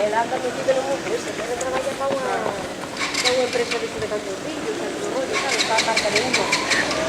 L'hanno messo in un bus, deve lavorare con una impresa di cui tanto figlio, tanto voglio, sta a parte di uno.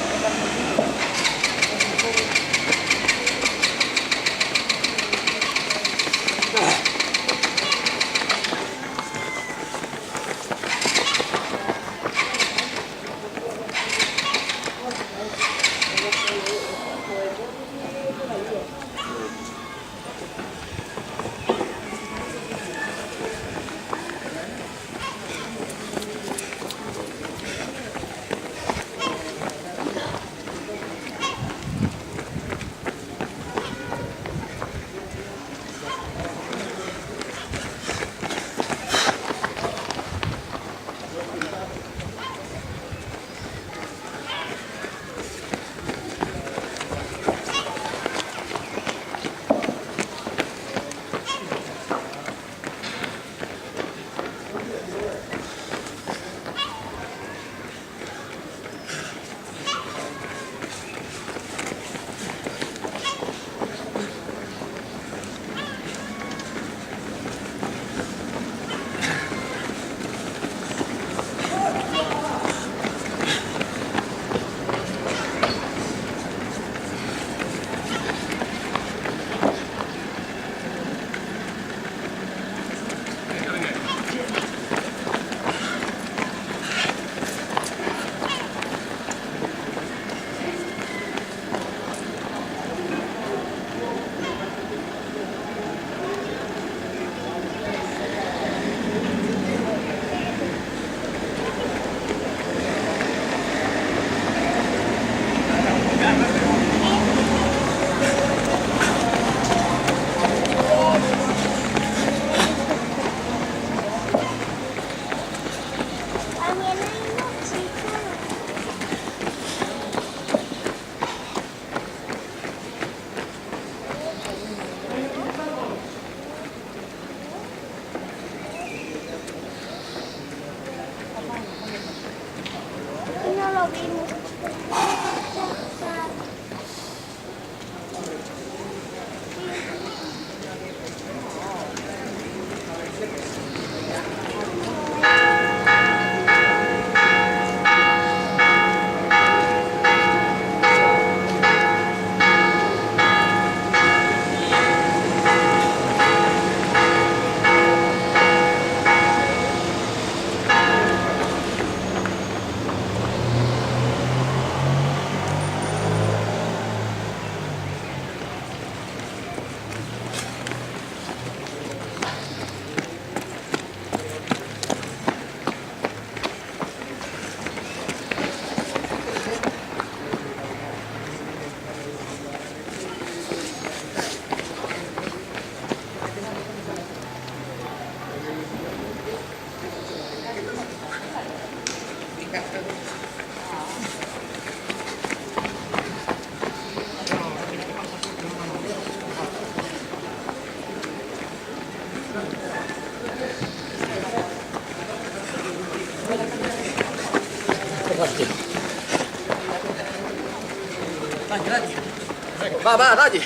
Va, va, dai!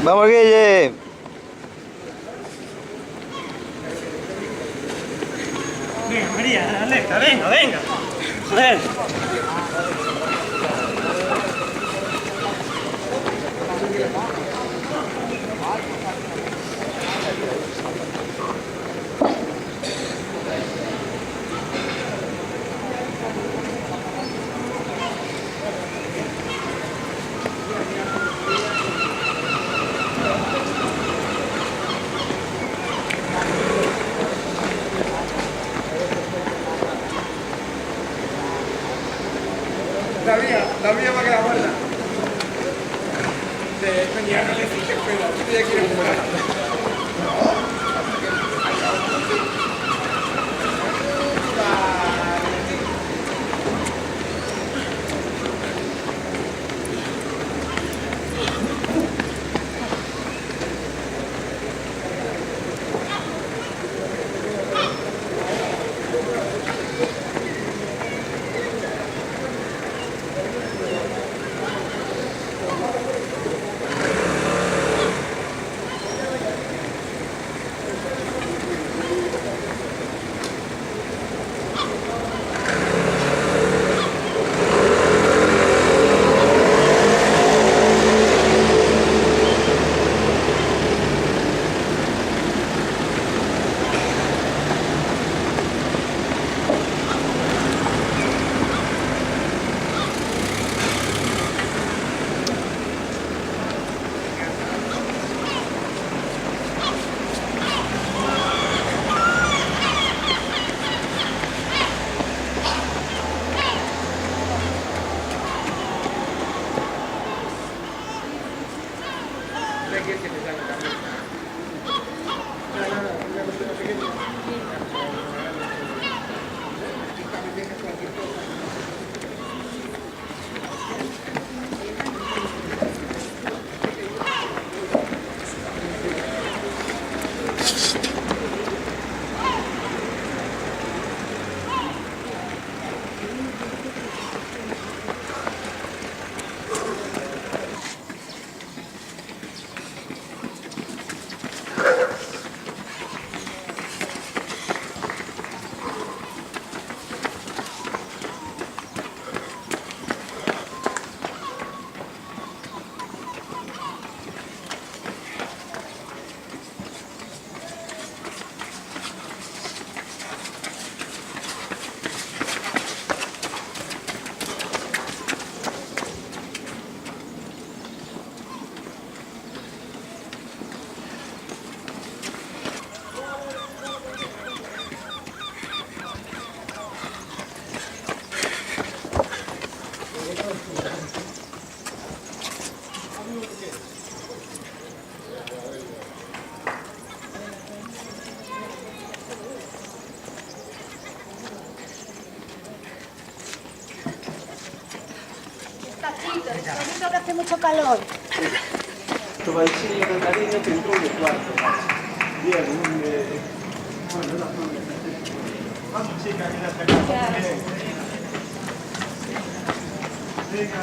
Vamos, Guille. Venga, María, Alexa, venga, venga. Joder. Ahorita que hace mucho calor. Tu bacino del cariño te entró en el cuarto. Bien, bueno, la zona. Vamos, chica, que la sacamos. Bien. Venga,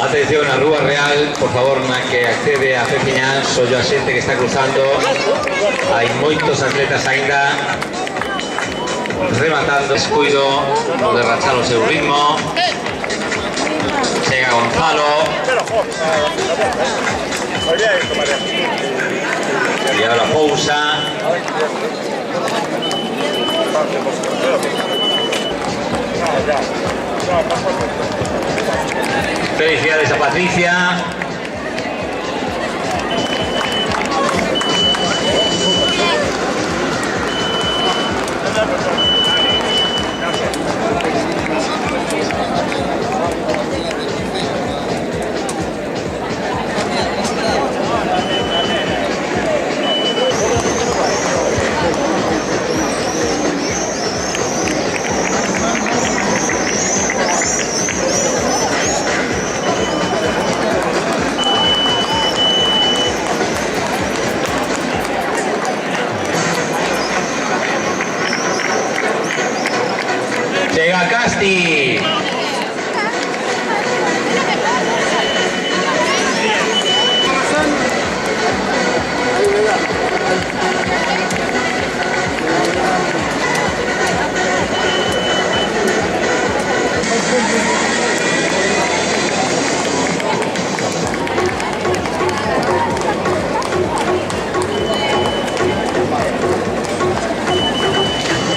Atención a Rúa Real, por favor, na que accede a Feciñán, soy a xente que está cruzando, hai moitos atletas aínda rematando, descuido, o de rachar o seu ritmo, chega Gonzalo, Y ahora pausa. Felicidades a Patricia. Llega Casti.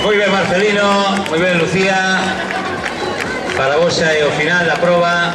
Muy bien, Marcelino, muy bien, Lucía. Para vos e o final da proba.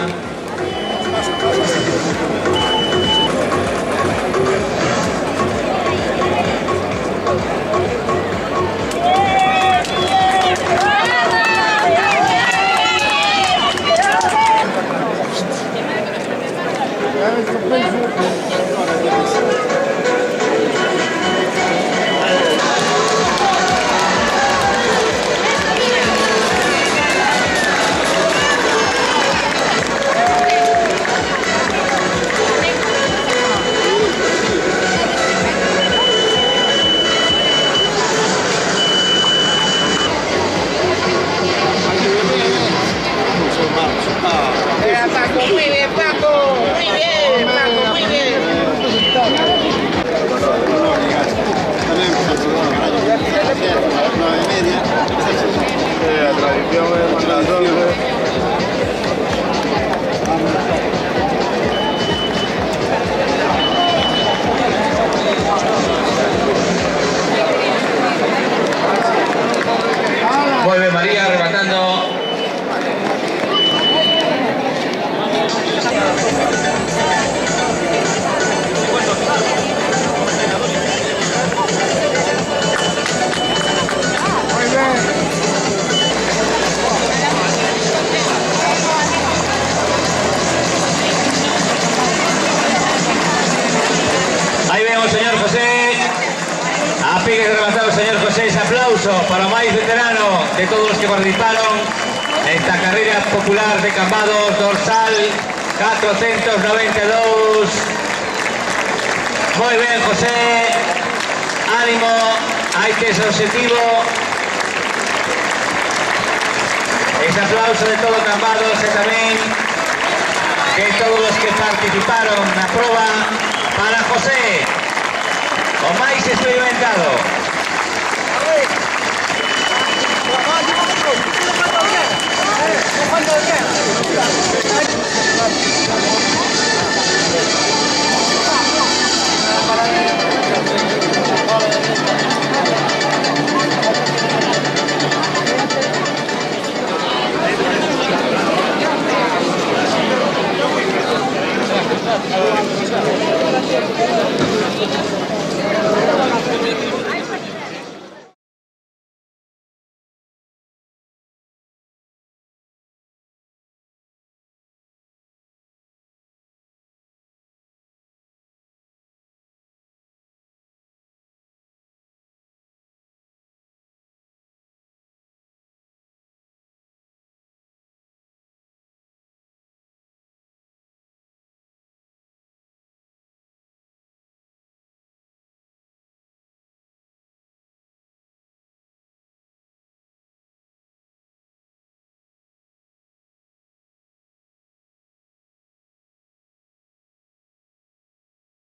Vuelve María arrebatando. Ahí vemos, señor José. A piques rematado, señor José. Ese aplauso para o máis veterano de todos los que participaron en esta carrera popular de Cambados, dorsal 492. Muy bien, José. Ánimo, hay que ser objetivo. Ese aplauso de todo Cambados e tamén de todos los que participaron na proba para José, o máis experimentado.